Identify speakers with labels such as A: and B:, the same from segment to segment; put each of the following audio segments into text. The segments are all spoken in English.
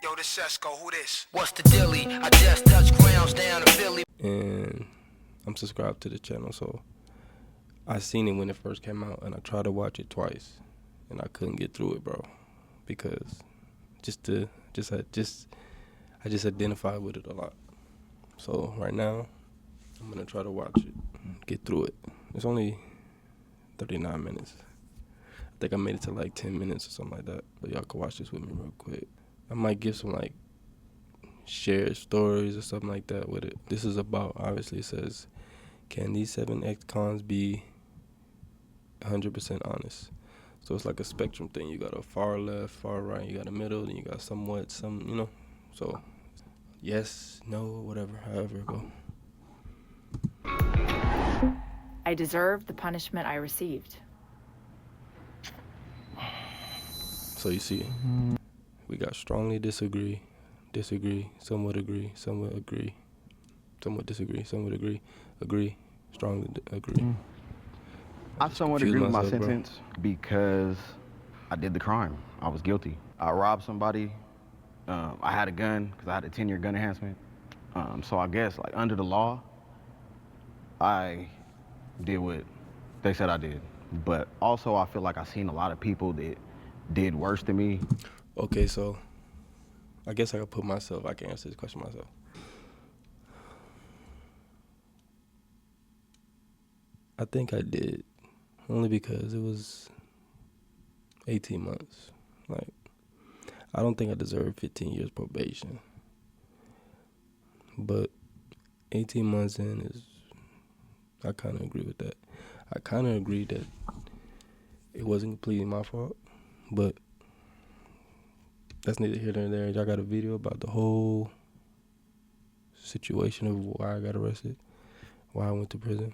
A: Yo, this Sesco, who this?
B: What's the dilly? I just touched grounds down in Philly.
C: And I'm subscribed to the channel, so I seen it when it first came out, and I tried to watch it twice, and I couldn't get through it, bro, because I just identified with it a lot. So right now, I'm gonna try to watch it, get through it. It's only 39 minutes. I think I made it to like 10 minutes or something like that. But y'all can watch this with me real quick. I might give some like shared stories or something like that with it. This is about, obviously it says, can these 7 ex-cons be 100% honest? So it's like a spectrum thing. You got a far left, far right, you got a middle, then you got somewhat, you know. So yes, no, whatever, however it go.
D: I deserved the punishment I received.
C: So you see, we got strongly disagree, somewhat agree, somewhat agree, somewhat disagree, somewhat agree, strongly agree.
E: I somewhat agree with my sentence because I did the crime. I was guilty. I robbed somebody. I had a gun because I had a 10-year gun enhancement. So I guess like under the law, I did what they said I did. But also I feel like I've seen a lot of people that did worse than me.
C: Okay, so I guess I can answer this question myself. I think I did, only because it was 18 months. Like, I don't think I deserved 15 years probation. But 18 months in I kind of agree with that. I kind of agree that it wasn't completely my fault, but that's neither here nor there. Y'all got a video about the whole situation of why I got arrested, why I went to prison.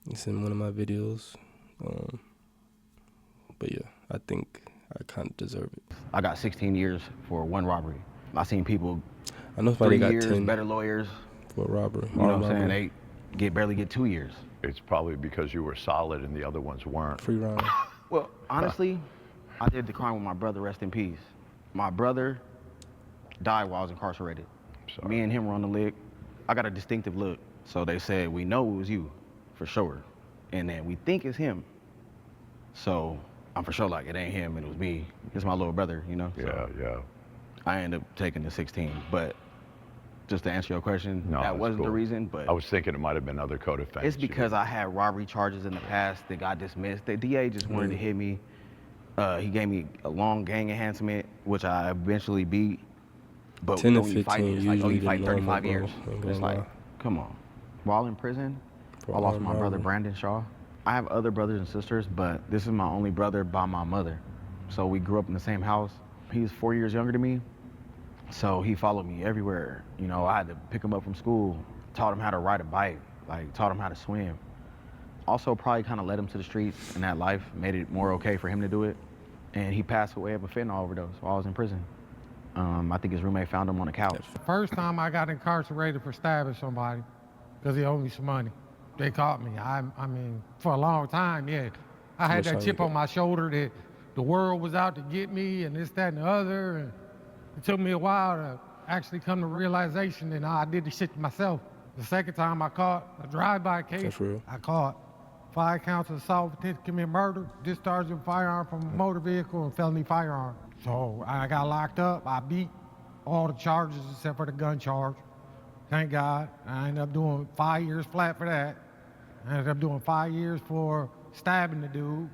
C: It's in one of my videos. But yeah, I think I kind of deserve it.
E: I got 16 years for one robbery. I seen people,
C: I know somebody
E: 3
C: got
E: years,
C: 10
E: better lawyers.
C: for a robbery.
E: You know what I'm saying? They barely get 2 years.
F: It's probably because you were solid and the other ones weren't.
C: Free round.
E: Well, honestly, I did the crime with my brother, rest in peace. My brother died while I was incarcerated.
F: Sorry.
E: Me and him were on the lick. I got a distinctive look. So they said, we know it was you, for sure. And then we think it's him. So I'm for sure like, it ain't him, and it was me. It's my little brother, you know?
F: Yeah.
E: I ended up taking the 16, but just to answer your question,
F: No,
E: that wasn't the
F: cool.
E: reason, but
F: I was thinking it might have been other co-defendants.
E: it's because I had robbery charges in the past that got dismissed. The DA just wanted to hit me. He gave me a long gang enhancement, which I eventually beat. But
C: 10 to
E: when you fight,
C: 15
E: it's like, oh, you
C: usually
E: fight
C: the
E: 35
C: normal,
E: years.
C: bro. Ain't
E: It's
C: gonna
E: like,
C: lie.
E: come on. While in prison,
C: For
E: I lost
C: armed
E: my brother,
C: robbery.
E: Brandon Shaw. I have other brothers and sisters, but this is my only brother by my mother. So we grew up in the same house. He was 4 years younger than me. So he followed me everywhere. You know, I had to pick him up from school, taught him how to ride a bike, like taught him how to swim. Also probably kind of led him to the streets in that life, made it more okay for him to do it. And he passed away of a fentanyl overdose while I was in prison. I think his roommate found him on the couch.
G: The first time I got incarcerated for stabbing somebody because he owed me some money, they caught me. I mean, for a long time, yeah. I had that chip on my shoulder that the world was out to get me and this, that, and the other. And it took me a while to actually come to realization that I did the shit to myself. The second time I caught a drive-by case,
C: That's real.
G: I caught 5 counts of assault with intent to commit murder, discharging a firearm from a motor vehicle, and felony firearm. So I got locked up. I beat all the charges except for the gun charge. Thank God. I ended up doing 5 years flat for that. I ended up doing 5 years for stabbing the dude.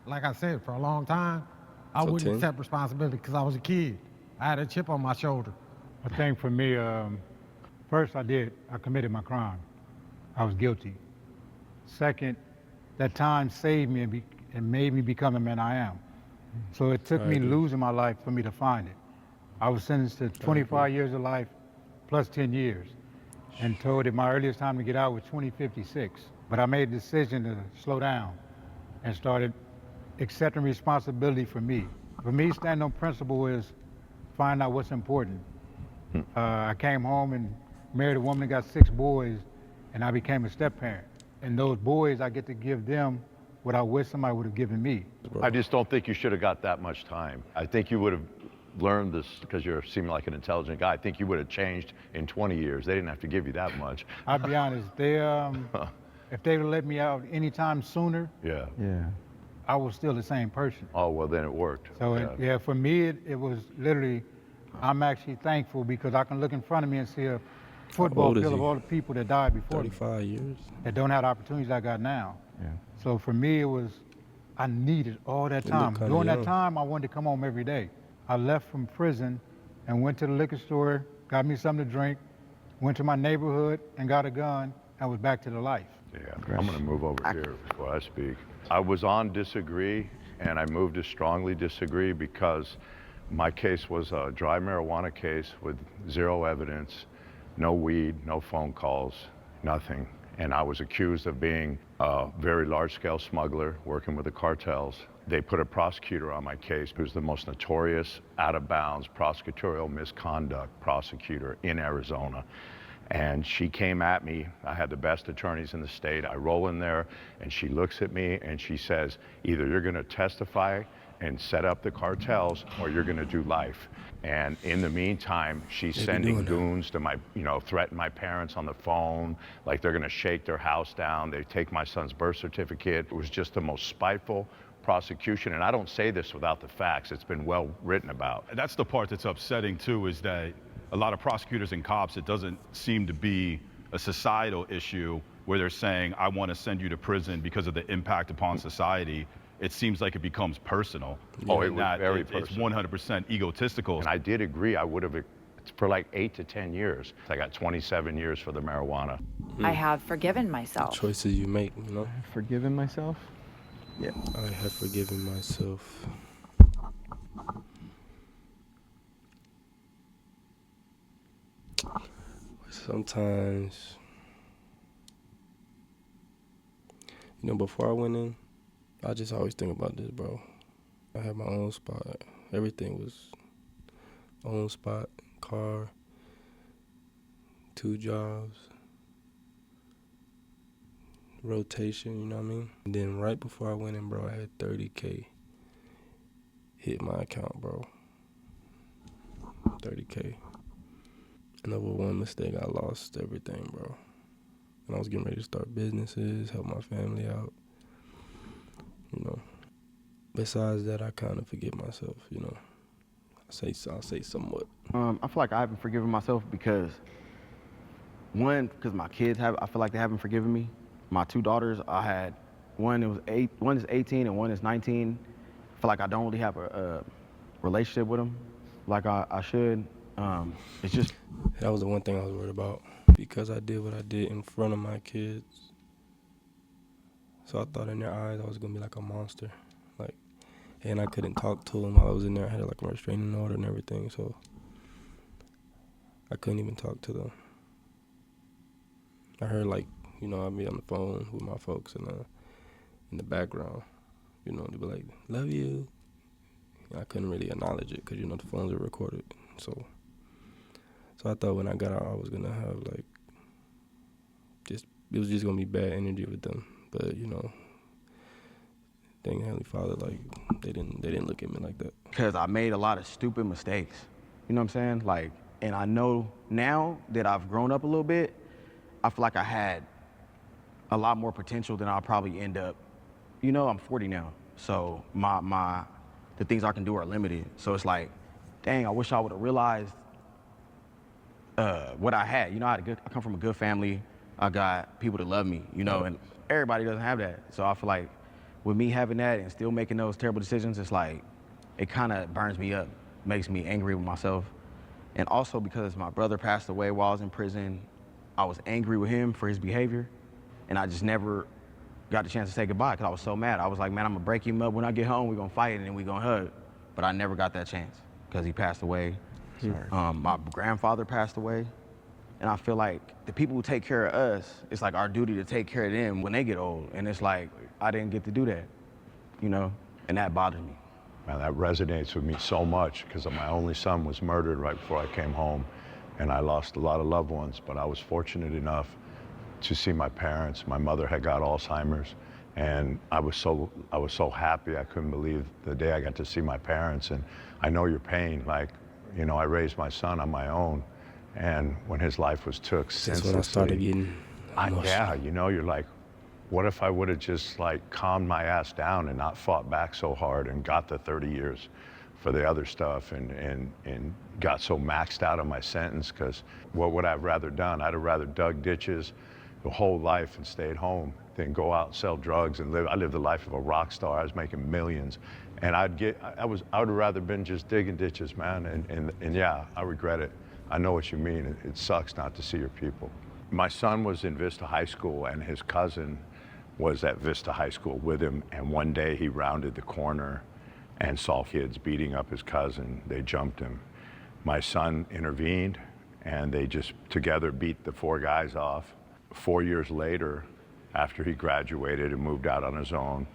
G: Like I said, for a long time, I
C: So
G: wouldn't
C: 10?
G: accept responsibility because I was a kid. I had a chip on my shoulder.
H: I think for me, first I committed my crime. I was guilty. Second, that time saved me and made me become the man I am. So it took me losing my life for me to find it. I was sentenced to 25 years of life plus 10 years and told that my earliest time to get out was 2056. But I made a decision to slow down and started accepting responsibility for me. For me, standing on principle is find out what's important. I came home and married a woman that got 6 boys, and I became a step-parent. And those boys, I get to give them what I wish somebody would have given me.
F: I just don't think you should have got that much time. I think you would have learned this because you're seeming like an intelligent guy. I think you would have changed in 20 years. They didn't have to give you that much.
H: I'll be honest, if they would let me out any time sooner,
F: Yeah.
E: Yeah.
H: I was still the same person.
F: Oh, well, then it worked.
H: So
F: Yeah.
H: for me, it was literally, I'm actually thankful because I can look in front of me and see a football
C: old is
H: field of
C: he?
H: all the people that died before me
C: 35 years.
H: that don't have the opportunities I got now.
E: Yeah.
H: So for me, I needed all that
C: You look
H: time.
C: kinda
H: During that
C: young.
H: time, I wanted to come home every day. I left from prison and went to the liquor store, got me something to drink, went to my neighborhood and got a gun, and was back to the life.
F: Yeah, I'm going to move over here before I speak. I was on disagree, and I moved to strongly disagree because my case was a dry marijuana case with zero evidence, no weed, no phone calls, nothing. And I was accused of being a very large-scale smuggler, working with the cartels. They put a prosecutor on my case who's the most notorious, out-of-bounds, prosecutorial misconduct prosecutor in Arizona. And she came at me. I had the best attorneys in the state. I roll in there, and she looks at me, and she says, either you're going to testify and set up the cartels, or you're going to do life. And in the meantime, she's sending goons to threaten my parents on the phone, like they're going to shake their house down. They take my son's birth certificate. It was just the most spiteful prosecution, and I don't say this without the facts. It's been well written about.
A: That's the part that's upsetting too, is that a lot of prosecutors and cops, it doesn't seem to be a societal issue where they're saying, I want to send you to prison because of the impact upon society. It seems like it becomes personal.
F: Oh, it was very
A: It's
F: personal.
A: 100% egotistical.
F: And I did agree I would have for like 8 to 10 years. I got 27 years for the marijuana.
D: I have forgiven myself.
C: Choices you make, you know.
E: Forgiving myself? Yeah.
C: I have forgiven myself. Sometimes, before I went in, I just always think about this, bro. I had my own spot. Everything was own spot, car, 2 jobs, rotation, you know what I mean? And then right before I went in, bro, I had 30K hit my account, bro. 30K. And over one mistake, I lost everything, bro. And I was getting ready to start businesses, help my family out, Besides that, I kind of forgive myself, I'll say somewhat.
E: I feel like I haven't forgiven myself because my kids I feel like they haven't forgiven me. My 2 daughters, I had one is 18 and one is 19. I feel like I don't really have a relationship with them like I should. It's just
C: That was the one thing I was worried about because I did what I did in front of my kids. So I thought in their eyes I was gonna be like a monster, and I couldn't talk to them while I was in there. I had like a restraining order and everything, so I couldn't even talk to them. I heard I'd be on the phone with my folks and in the background, they'd be like, "Love you." And I couldn't really acknowledge it because the phones are recorded, so I thought when I got out I was gonna have it was just gonna be bad energy with them, but thank Heavenly Father, they didn't look at me like that.
E: because I made a lot of stupid mistakes. You know what I'm saying? And I know now that I've grown up a little bit, I feel like I had a lot more potential than I'll probably end up. I'm 40 now, so the things I can do are limited. So it's like, dang, I wish I would have realized what I had. I come from a good family. I got people that love me, and everybody doesn't have that. So I feel like with me having that and still making those terrible decisions, it's like, it kind of burns me up, makes me angry with myself. And also because my brother passed away while I was in prison, I was angry with him for his behavior, and I just never got the chance to say goodbye because I was so mad. I was like, man, I'm gonna break him up when I get home, we're gonna fight and then we're gonna hug. But I never got that chance because he passed away. My grandfather passed away. And I feel like the people who take care of us, it's like our duty to take care of them when they get old. And it's like, I didn't get to do that, and that bothers me.
F: Man, that resonates with me so much because my only son was murdered right before I came home, and I lost a lot of loved ones, but I was fortunate enough to see my parents. My mother had got Alzheimer's, And I was so happy. I couldn't believe the day I got to see my parents. And I know your pain. Like, you know, I raised my son on my own, and when his life was took
C: That's
F: senselessly,
C: when I started getting emotional.
F: yeah, you know, you're like, what if I would have just like calmed my ass down and not fought back so hard and got the 30 years for the other stuff and got so maxed out on my sentence? Because what would I have rather done? I'd have rather dug ditches the whole life and stayed home than go out and sell drugs and live. I lived the life of a rock star. I was making millions, and I would have rather been just digging ditches, man. And yeah, I regret it. I know what you mean. It sucks not to see your people. My son was in Vista High School, and his cousin was at Vista High School with him. And one day he rounded the corner and saw kids beating up his cousin. They jumped him. My son intervened, and they just together beat the 4 guys off. 4 years later, after he graduated and moved out on his own,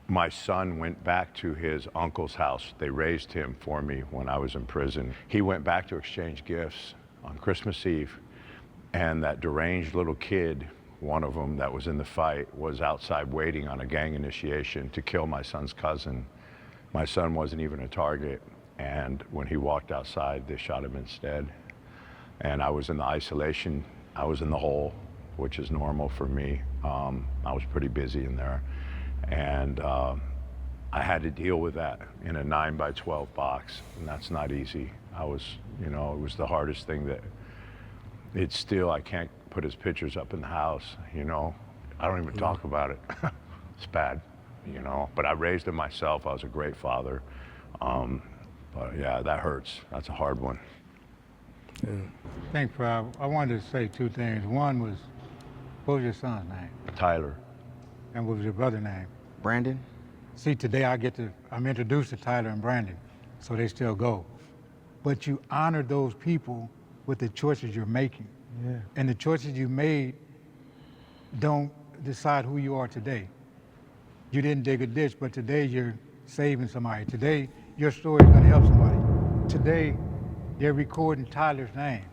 F: my son went back to his uncle's house. They raised him for me when I was in prison. He went back to exchange gifts on Christmas Eve, and that deranged little kid, one of them that was in the fight, was outside waiting on a gang initiation to kill my son's cousin. My son wasn't even a target, and when he walked outside, they shot him instead. And I was in the isolation. I was in the hole, which is normal for me. I was pretty busy in there. And I had to deal with that in a 9x12 box, and that's not easy. I was, you know, it was the hardest thing that, it's still, I can't put his pictures up in the house, you know. I don't even talk about it. It's bad, you know, but I raised him myself. I was a great father. But yeah, that hurts. That's a hard one.
H: Thanks, Rob. I wanted to say 2 things. One was, what was your son's name?
F: Tyler.
H: And what was your brother's name?
E: Brandon?
H: See, today I'm introduced to Tyler and Brandon, so they still go. But you honor those people with the choices you're making.
G: Yeah.
H: And the choices you made don't decide who you are today. You didn't dig a ditch, but today you're saving somebody. Today, your story is gonna help somebody. Today, they're recording Tyler's name.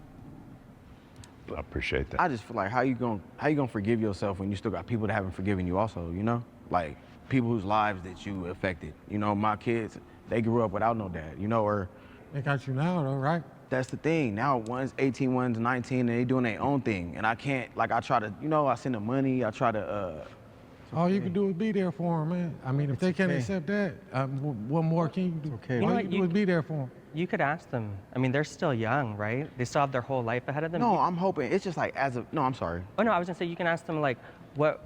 F: I appreciate that.
E: I just feel like how you gonna forgive yourself when you still got people that haven't forgiven you also, you know? Like people whose lives that you affected. You know, my kids, they grew up without no dad, you know, or
G: They got you now, though, right?
E: that's the thing. Now one's 18, one's 19, and they doing their own thing. And I can't, like I try to, you know, I send them money, I try to,
G: All you can do is be there for them, man. I mean, if they can't accept that, what more can you do?
E: okay.
I: You know
G: All
I: what,
G: you can do
I: you-
G: is be there for them.
I: You could ask them. I mean, they're still young, right? They still have their whole life ahead of them.
E: no, I'm hoping, it's just like no, I'm sorry.
I: Oh no, I was gonna say you can ask them like, what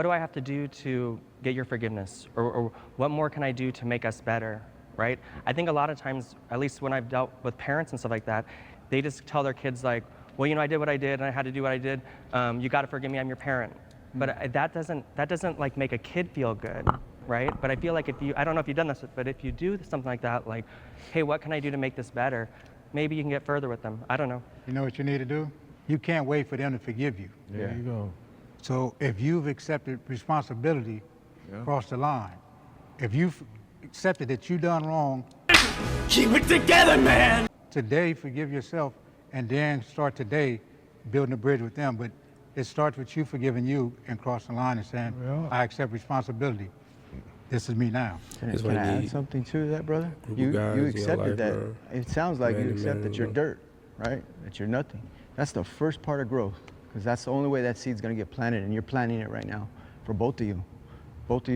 I: do I have to do to get your forgiveness, or what more can I do to make us better, right? I think a lot of times, at least when I've dealt with parents and stuff like that, they just tell their kids like, well, you know, I did what I did and I had to do what I did. You got to forgive me, I'm your parent. But that doesn't like make a kid feel good, right? But I feel like I don't know if you've done this, but if you do something like that, like, hey, what can I do to make this better? Maybe you can get further with them. I don't know.
H: You know what you need to do? You can't wait for them to forgive you.
G: There you go.
H: So if you've accepted responsibility, cross the line. If you've accepted that you done wrong,
B: Keep it together, man!
H: today forgive yourself, and then start today building a bridge with them. But it starts with you forgiving you and crossing the line and saying,
G: Yeah.
H: I accept responsibility. This is me now.
C: That's
J: Can
C: why
J: I
C: you
J: add
C: need
J: something to that, brother?
C: group of
J: You
C: guys in your
J: accepted
C: life,
J: that.
C: bro.
J: It sounds like you
C: Man,
J: accept
C: man,
J: that you're
C: bro.
J: dirt, right? That you're nothing. That's the first part of growth, because that's the only way that seed's gonna get planted, and you're planting it right now for both of you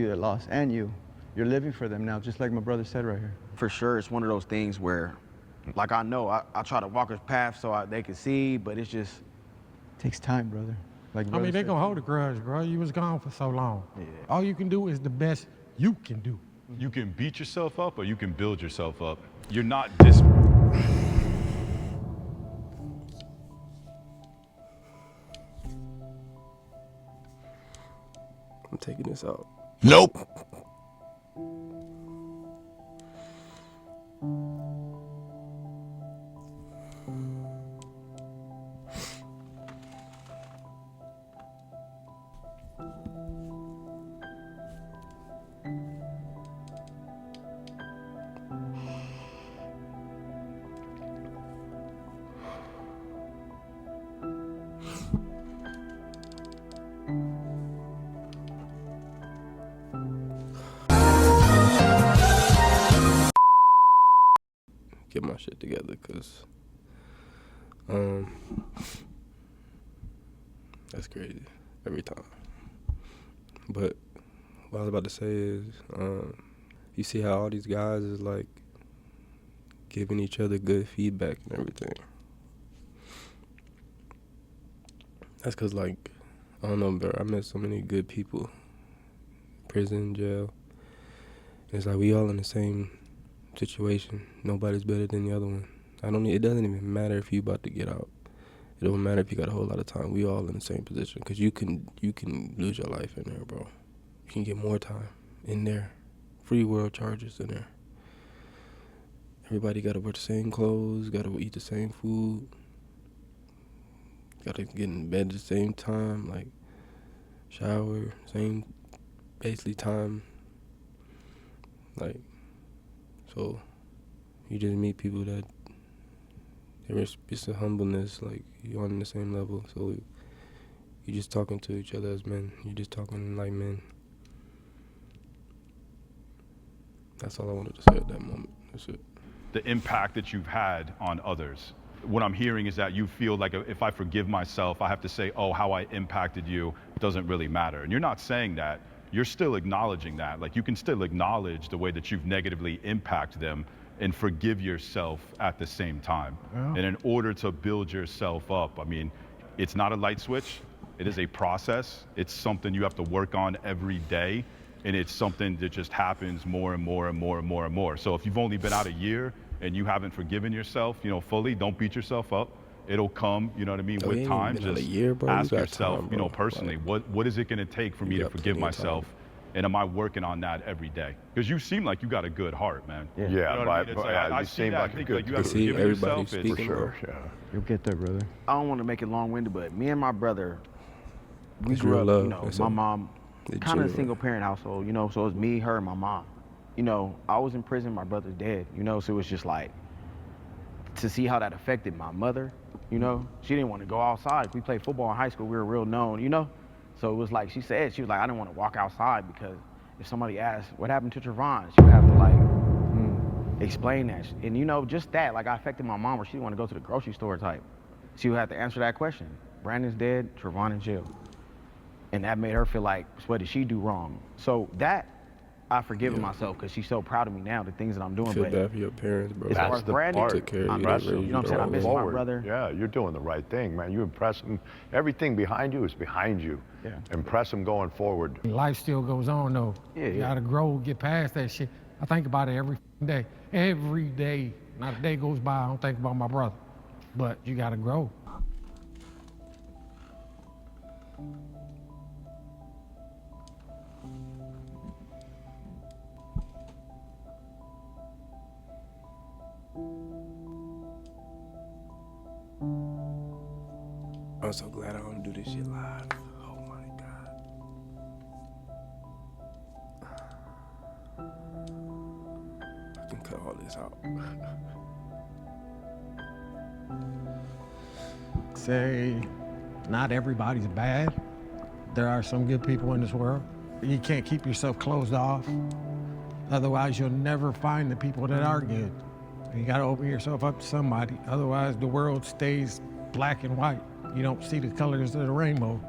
J: that lost, and you. You're living for them now, just like my brother said right here.
E: For sure, it's one of those things where, like I know, I try to walk a path so they can see, but it's just,
J: It takes time, brother. Like your
G: I mean,
J: brother
G: they
J: said.
G: gonna hold a grudge, bro. You was gone for so long.
E: Yeah.
G: All you can do is the best you can do.
A: You can beat yourself up or you can build yourself up. You're not
C: I'm taking this out.
B: Nope.
C: get my shit together, cause that's crazy every time. But what I was about to say is, you see how all these guys is like giving each other good feedback and everything. That's cause like, I don't know, bro, I met so many good people, prison, jail. It's like we all in the same situation. Nobody's better than the other one. It doesn't even matter if you about to get out. It don't matter if you got a whole lot of time. We all in the same position, cause you can lose your life in there, bro. You can get more time in there. Free world charges in there. Everybody gotta wear the same clothes, gotta eat the same food, gotta get in bed at the same time, like shower, same basically time. Like, so you just meet people that it's a humbleness, like you're on the same level. So you just talking to each other as men. You just talking like men. That's all I wanted to say at that moment. That's it.
A: The impact that you've had on others. What I'm hearing is that you feel like if I forgive myself, I have to say, oh, how I impacted you doesn't really matter. And you're not saying that. You're still acknowledging that. Like, you can still acknowledge the way that you've negatively impacted them and forgive yourself at the same time.
G: Yeah.
A: And in order to build yourself up, I mean, it's not a light switch. It is a process. It's something you have to work on every day. And it's something that just happens more and more and more and more and more. So if you've only been out a year and you haven't forgiven yourself, fully, don't beat yourself up. It'll come, you know what I mean, with time.
C: Been out
A: Just
C: a year, bro.
A: ask
C: You got
A: yourself,
C: time, bro.
A: personally, what is it going to take for me
C: You
A: to
C: got
A: forgive
C: plenty of time.
A: myself? And am I working on that every day? Because you seem like you got a good heart, man.
F: Yeah,
A: You know what I mean? It's
F: but
A: like, I
F: you
A: see
F: seem
A: that.
F: like
A: I
F: a
A: think
F: good
A: like you haven't
C: See,
A: forgiven
C: everybody
A: yourself.
C: speaking,
F: for
C: bro.
F: sure. Yeah.
J: You'll get there, brother.
E: I don't want to make it long-winded, but me and my brother, we
C: It's
E: grew
C: real
E: up,
C: love. That's
E: my
C: all.
E: mom,
C: It's
E: kind of a
C: real.
E: single-parent household, so it was me, her, and my mom. I was in prison, my brother's dead, so it was just like, to see how that affected my mother, she didn't want to go outside. We played football in high school, we were real known, So it was like, she was like, I didn't want to walk outside because if somebody asked, what happened to Trevon? She would have to explain that. And just that, like, I affected my mom where she didn't want to go to the grocery store type. She would have to answer that question. Brandon's dead, Trevon in jail. And that made her feel like, what did she do wrong? So that, I've forgiven myself because she's so proud of me now, the things that I'm doing.
C: Feel
E: But
C: bad for your parents, bro.
E: as far
F: That's
E: as
F: the
E: Brandon,
F: part.
C: Took care of you,
F: Impress
C: they
F: them.
C: raised
E: you know what I'm saying? I
C: Going
E: miss my
F: forward.
E: brother.
F: Yeah, you're doing the right thing, man. You impress them. Everything behind you is behind you.
E: Yeah.
F: Impress them going forward.
G: Life still goes on, though.
E: Yeah,
G: You
E: yeah.
G: gotta grow, get past that shit. I think about it every day. Every day. Not a day goes by, I don't think about my brother. But you gotta grow.
C: I'm so glad I don't do this shit live. Oh my god. I can cut all this out.
G: Say, not everybody's bad. There are some good people in this world. You can't keep yourself closed off. Otherwise, you'll never find the people that are good. You gotta open yourself up to somebody. Otherwise, the world stays black and white. You don't see the colors of the rainbow.